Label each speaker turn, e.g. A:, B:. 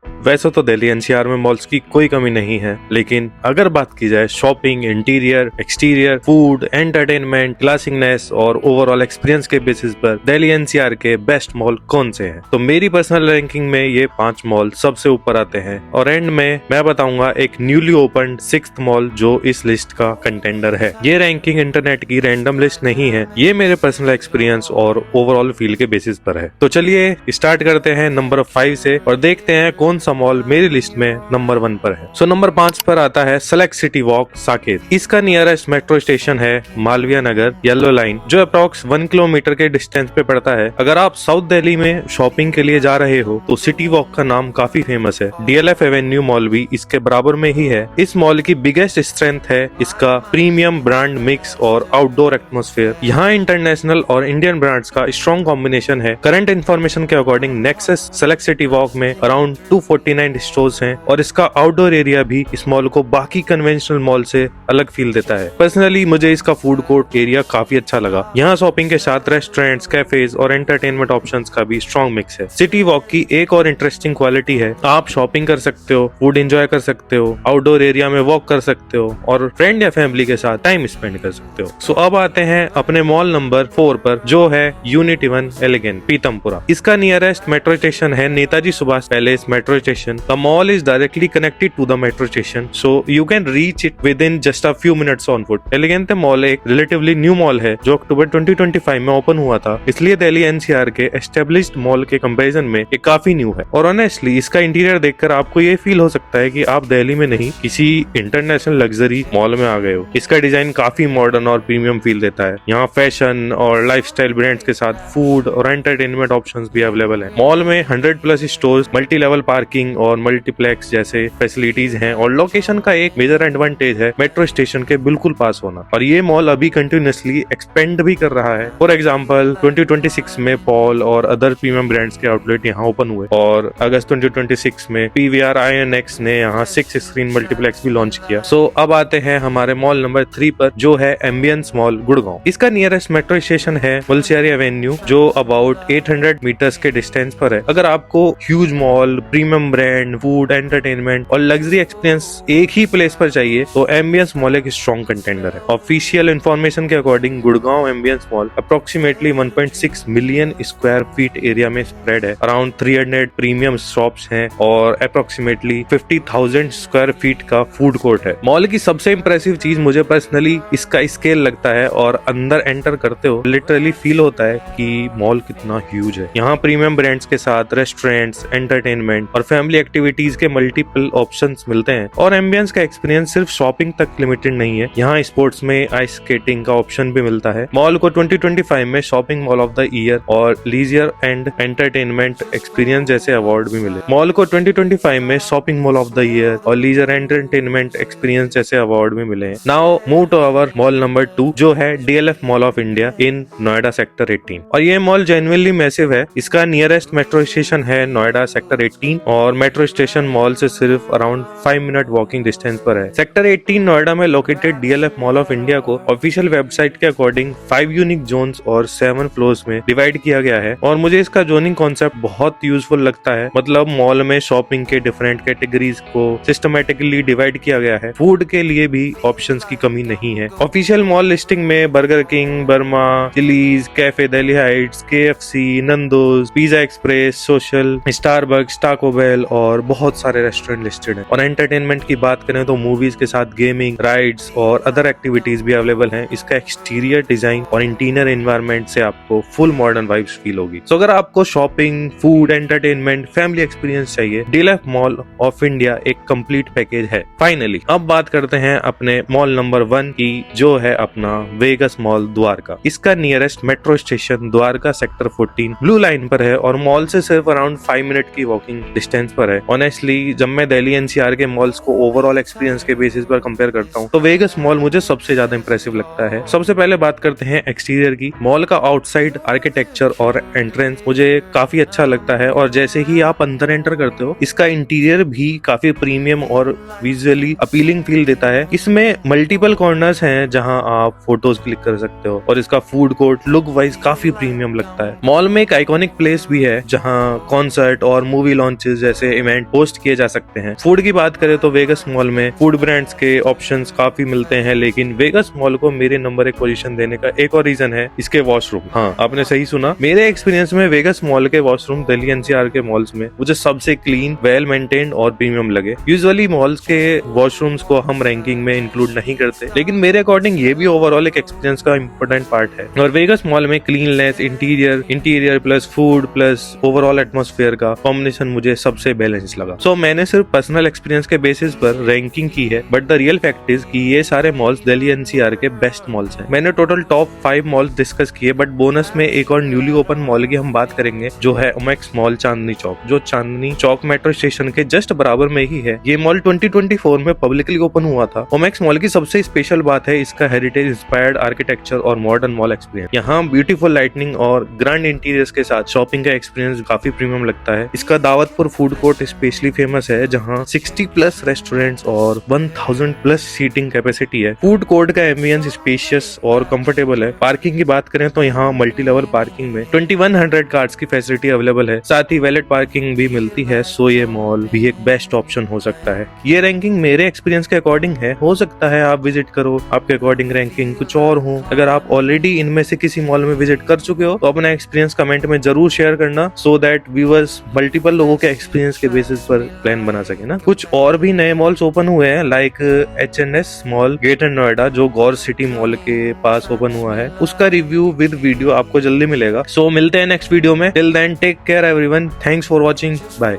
A: वैसे तो दिल्ली एनसीआर में मॉल्स की कोई कमी नहीं है, लेकिन अगर बात की जाए shopping, interior, exterior, food, entertainment, classiness और ओवरऑल एक्सपीरियंस के बेसिस पर दिल्ली एनसीआर के बेस्ट मॉल कौन से हैं, तो मेरी पर्सनल रैंकिंग में ये 5 मॉल सबसे ऊपर आते हैं। और एंड में मैं बताऊंगा एक न्यूली ओपन 6th मॉल जो इस लिस्ट का कंटेंडर है। ये रैंकिंग इंटरनेट की रैंडम लिस्ट नहीं है, ये मेरे पर्सनल एक्सपीरियंस और ओवरऑल फील के बेसिस पर है। तो चलिए स्टार्ट करते हैं नंबर 5 से और देखते हैं कौन सा मॉल मेरी लिस्ट में नंबर 1 पर है। सो नंबर 5 पर आता है सेलेक्ट सिटी वॉक साकेत। इसका नियरेस्ट मेट्रो स्टेशन है मालवीय नगर येलो लाइन, जो अप्रॉक्स 1 किलोमीटर के डिस्टेंस पे पड़ता है। अगर आप साउथ दिल्ली में शॉपिंग के लिए जा रहे हो तो सिटी वॉक का नाम काफी फेमस है। डीएलएफ एवेन्यू मॉल भी इसके बराबर में ही है। इस मॉल की बिगेस्ट स्ट्रेंथ है इसका प्रीमियम ब्रांड मिक्स और आउटडोर एटमोस्फेयर। यहाँ इंटरनेशनल और इंडियन ब्रांड्स का स्ट्रॉन्ग कॉम्बिनेशन है। करंट इन्फॉर्मेशन के according nexus select city walk में अराउंड 249 स्टोर्स हैं और इसका आउटडोर एरिया भी इस मॉल को बाकी कन्वेंशनल मॉल से अलग फील देता है। पर्सनली मुझे इसका फूड कोर्ट एरिया काफी अच्छा लगा। यहाँ शॉपिंग के साथ रेस्टोरेंट्स, कैफेज और एंटरटेनमेंट ऑप्शंस का भी स्ट्रॉन्ग मिक्स है। सिटी वॉक की एक और इंटरेस्टिंग क्वालिटी है, आप शॉपिंग कर सकते हो, फूड एंजॉय कर सकते हो, आउटडोर एरिया में वॉक कर सकते हो और फ्रेंड या फैमिली के साथ टाइम स्पेंड कर सकते हो। सो अब आते हैं अपने मॉल नंबर 4 पर, जो है यूनिट 1 एलिगेंट पीतमपुरा। इसका नियरेस्ट मेट्रो स्टेशन है Netaji Subhash palace metro station. The mall is directly connected to the metro station, so you can reach it within just a few minutes on foot. Elegant mall एक relatively new mall है जो अक्टूबर 2025 में open हुआ था, इसलिए Delhi NCR के established mall के कंपैरिजन में ये काफी न्यू है। और ऑनेस्टली इसका इंटीरियर देखकर आपको ये फील हो सकता है कि आप दिल्ली में नहीं किसी इंटरनेशनल लग्जरी मॉल में आ गए हो। इसका डिजाइन काफी मॉडर्न और प्रीमियम फील देता है। यहाँ फैशन और लाइफस्टाइल ब्रांड्स के साथ फूड और एंटरटेनमेंट ऑप्शंस भी अवेलेबल है। मॉल में 100+ स्टोर्स, मल्टी लेवल पार्किंग और मल्टीप्लेक्स जैसे फैसिलिटीज हैं और लोकेशन का एक मेजर एडवांटेज है मेट्रो स्टेशन के बिल्कुल पास होना। और ये मॉल अभी कंटिन्यूअसली एक्सपेंड भी कर रहा है। फॉर एग्जांपल 2026 में पॉल और अदर प्रीमियम ब्रांड्स के आउटलेट यहाँ ओपन हुए और अगस्त 2026 में पीवीआर आईएनएक्स ने यहाँ 6 स्क्रीन मल्टीप्लेक्स भी लॉन्च किया। सो अब आते हैं हमारे मॉल नंबर 3 पर, जो है एम्बियंस मॉल गुड़गांव। इसका नियरेस्ट मेट्रो स्टेशन है मुलसियारी एवेन्यू, जो अबाउट 800 मीटर्स के डिस्टेंस पर है। अगर आपको huge mall, premium brand, food, entertainment और लग्जरी एक्सपीरियंस एक ही प्लेस पर चाहिए तो एम्बियंस मॉल एक स्ट्रॉन्ग कंटेंडर है। ऑफिशियल इन्फॉर्मेशन के according Gurgaon ambience mall approximately 1.6 million square feet area में स्प्रेड है। अराउंड 300 प्रीमियम शॉप्स हैं और अप्रोक्सीमेटली 50,000 स्क्वायर फीट का फूड कोर्ट है। मॉल की सबसे इंप्रेसिव चीज मुझे पर्सनली इसका स्केल लगता है और अंदर एंटर करते हो लिटरली फील होता है कि मॉल कितना ह्यूज है। यहाँ प्रीमियम ब्रांड्स के साथ रेस्टोरेंट्स, एंटरटेनमेंट और फैमिली एक्टिविटीज के मल्टीपल ऑप्शंस मिलते हैं। और एम्बियंस का एक्सपीरियंस सिर्फ शॉपिंग तक लिमिटेड नहीं है, यहाँ स्पोर्ट्स में आइस स्केटिंग का ऑप्शन भी मिलता है। मॉल को 2025 में shopping mall of the year और लीजर एंड एंटरटेनमेंट एक्सपीरियंस जैसे अवार्ड भी मिले। मॉल को 2025 में shopping mall of the year और लीजर एंटरटेनमेंट एक्सपीरियंस जैसे अवार्ड भी मिले हैं। Now move to our mall number 2, जो है DLF mall of India in Noida sector 18। और ये मॉल जेन्युइनली मैसिव है। इसका नियरेस्ट मेट्रो स्टेशन है नोएडा सेक्टर 18 और मेट्रो स्टेशन मॉल से सिर्फ अराउंड 5 मिनट वॉकिंग डिस्टेंस पर है। सेक्टर 18 नोएडा में located DLF mall of India को ऑफिशियल वेबसाइट के अकॉर्डिंग 5 यूनिक जोन्स और 7 फ्लोर्स में डिवाइड किया गया है। और मुझे इसका जोनिंग कॉन्सेप्ट बहुत यूजफुल लगता है। मतलब मॉल में शॉपिंग के डिफरेंट कैटेगरीज को सिस्टमेटिकली डिवाइड किया गया है। फूड के लिए भी ऑप्शंस की कमी नहीं है। ऑफिशियल मॉल लिस्टिंग में Burger King, Burma, Chili's, Cafe Delhi Heights, KFC, Nando's, Pizza Express, Social, Starbucks, Taco Bell और बहुत सारे रेस्टोरेंट लिस्टेड हैं। और एंटरटेनमेंट की बात करें तो मूवीज के साथ गेमिंग, राइड्स और अदर एक्टिविटीज भी अवेलेबल हैं। इसका एक्सटीरियर डिजाइन और इंटीरियर एनवायरनमेंट से आपको फुल मॉडर्न वाइब्स फील होगी। तो अगर आपको shopping, food, entertainment, family experience चाहिए, डीएलएफ मॉल ऑफ इंडिया एक कंप्लीट पैकेज है। फाइनली अब बात करते हैं अपने मॉल नंबर 1 की, जो है अपना वेगस मॉल द्वारका। इसका nearest metro station Dwarka sector 14 blue line पर है और मॉल से सिर्फ अराउंड 5 मिनट की वॉकिंग डिस्टेंस पर है। ऑनेस्टली जब मैं दिल्ली एनसीआर के मॉल्स को ओवरऑल एक्सपीरियंस के बेसिस पर कंपेयर करता हूँ तो वेगस मॉल मुझे सबसे ज्यादा इंप्रेसिव लगता है। सबसे पहले बात करते हैं एक्सटीरियर की। मॉल का आउटसाइड आर्किटेक्चर और एंट्रेंस मुझे काफी अच्छा लगता है और जैसे ही आप अंदर एंटर करते हो इसका इंटीरियर भी काफी प्रीमियम और विजुअली अपीलिंग फील देता है। इसमें मल्टीपल कॉर्नर्स हैं जहां आप फोटोज क्लिक कर सकते हो और इसका फूड कोर्ट लुक वाइज काफी प्रीमियम लगता है। मॉल में एक आइकॉनिक प्लेस भी है जहां कॉन्सर्ट और मूवी लॉन्चेस जैसे इवेंट होस्ट किए जा सकते हैं। फूड की बात करें तो वेगस मॉल में फूड ब्रांड्स के ऑप्शंस काफी मिलते हैं, लेकिन वेगस मॉल को मेरे नंबर 1 पोजीशन देने का एक और रीजन है इसके वॉशरूम। हाँ, आपने सही सुना, मेरे एक्सपीरियंस में वेगस मॉल के वॉशरूम दिल्ली एनसीआर के मॉल्स में मुझे सबसे क्लीन, वेल मेंटेन्ड और प्रीमियम लगे। यूजुअली मॉल्स के वॉशरूम्स को हम रैंकिंग में इंक्लूड नहीं करते, लेकिन मेरे अकॉर्डिंग ये भी ओवरऑल एक एक्सपीरियंस का इंपॉर्टेंट पार्ट है। और वेगस मॉल में cleanness, interior plus food plus overall atmosphere का कॉम्बिनेशन मुझे सबसे बैलेंस लगा। सो मैंने सिर्फ पर्सनल एक्सपीरियंस के बेसिस पर रैंकिंग की है, but the real fact is कि ये सारे मॉल्स दिल्ली एनसीआर के बेस्ट मॉल्स हैं। मैंने टोटल टॉप 5 मॉल्स डिस्कस किए, बट बोनस में एक और न्यूली ओपन मॉल की हम बात करेंगे, जो है ओमेक्स मॉल चांदनी चौक, जो चांदनी चौक मेट्रो स्टेशन के जस्ट बराबर में ही है। ये मॉल 2024 में पब्लिकली ओपन हुआ था। ओमेक्स मॉल की सबसे स्पेशल बात है इसका हेरिटेज इंस्पायर्ड आर्किटेक्चर और मॉडर्न मॉल एक्सपीरियंस। यहाँ ब्यूटीफुल लाइटनिंग और ग्रैंड इंटीरियर्स के साथ शॉपिंग का एक्सपीरियंस काफी प्रीमियम लगता है। इसका Dawatpur food court specially famous है, जहाँ 60 प्लस रेस्टोरेंट्स और 1000 प्लस सीटिंग कैपेसिटी है। फूड कोर्ट का एम्बियंस स्पेशियस और कंफर्टेबल है। पार्किंग की बात करें तो यहाँ मल्टी लेवल पार्किंग में 2100 कार्स की फैसिलिटी अवेलेबल है, साथ ही वैलेट पार्किंग भी मिलती है। सो ये मॉल भी एक बेस्ट ऑप्शन हो सकता है। ये रैंकिंग मेरे एक्सपीरियंस के अकॉर्डिंग है, हो सकता है आप विजिट करो, आपके अकॉर्डिंग रैंकिंग कुछ और हो। अगर आप ऑलरेडी इनमें से किसी मॉल में विजिट कर चुके हो तो अपना एक्सपीरियंस कमेंट में जरूर शेयर करना, सो दैट व्यूअर्स मल्टीपल लोगों के एक्सपीरियंस के बेसिस पर प्लान बना सके ना। कुछ और भी नए मॉल्स ओपन हुए हैं, like HNS mall gate and Noida, जो गौर सिटी मॉल के पास ओपन हुआ है। उसका रिव्यू विद वीडियो आपको जल्दी मिलेगा। सो मिलते हैं नेक्स्ट वीडियो में। Till then take care everyone, thanks for watching, bye.